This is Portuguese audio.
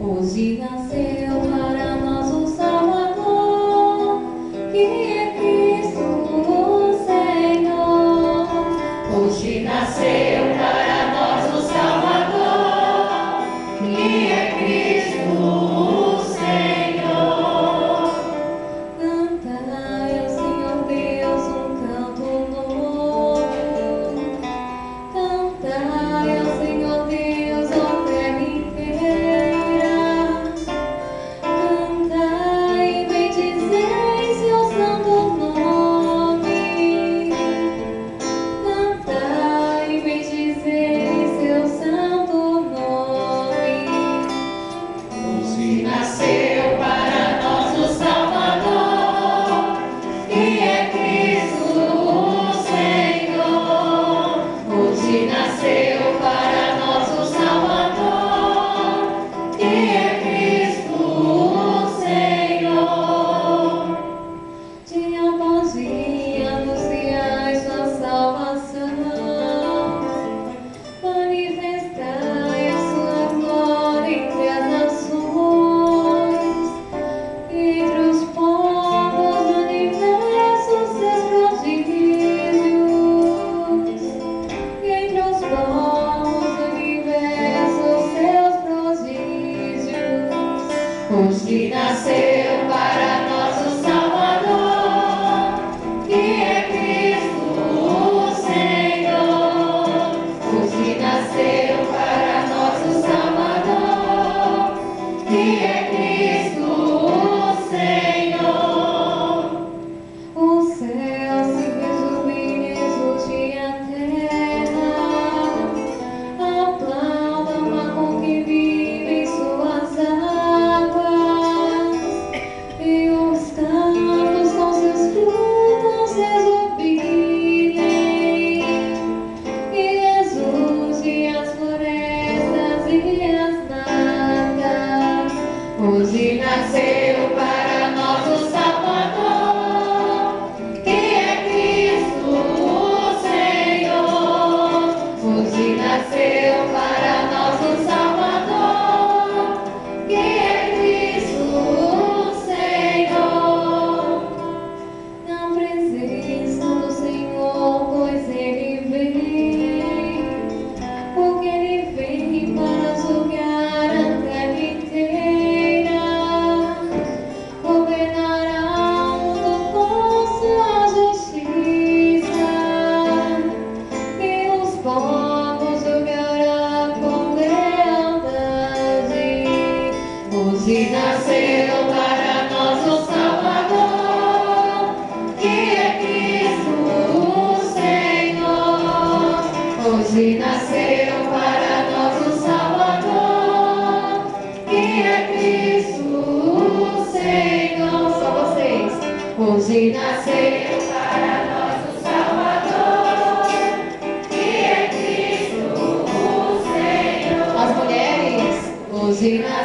Hoje nasceu para nós o Salvador, que é Cristo o Senhor. Hoje nasceu para nós o Salvador, que é Cristo o Senhor. Cantai ao Senhor Deus um canto novo. Cantai ao Senhor Deus, ó terra inteira. Cantai e bendizei seu santo nome. Cantai e bendizei seu santo nome. Hoje nasceu para nós o Salvador, que é Cristo o Senhor. Hoje nasceu para nós o Salvador, que é Cristo o Senhor. Dia após dia anunciai sua salvação. Manifestai a sua glória entre as nações, entre os povos do universo, seus prodígios. Entre os povos do universo, seus prodígios. Hoje nasceu para nós o Salvador, que é Cristo o Senhor. Hoje nasceu para nós o Salvador, que é Cristo o Senhor. O céu se fez júbilo, exulte a terra. Aplauda o mar com que vive em suas águas. E os campos com seus frutos se jubilem. E exulte as florestas e as matas. Hoje nasceu para nós o Salvador, que é Cristo o Senhor. Hoje nasceu para nós o Salvador, que é Cristo o Senhor. Na presença do Senhor, pois Ele vem, porque Ele vem para julgar a terra inteira, governará o mundo com sua justiça, e os povos julgará com lealdade. Hoje nasceu para nós o Salvador, que é Cristo o Senhor. Hoje nasceu para nós o Salvador, que é Cristo o Senhor. Só vocês. Hoje nasceu para nós o Salvador, que é Cristo o Senhor. As mulheres. Hoje nasceu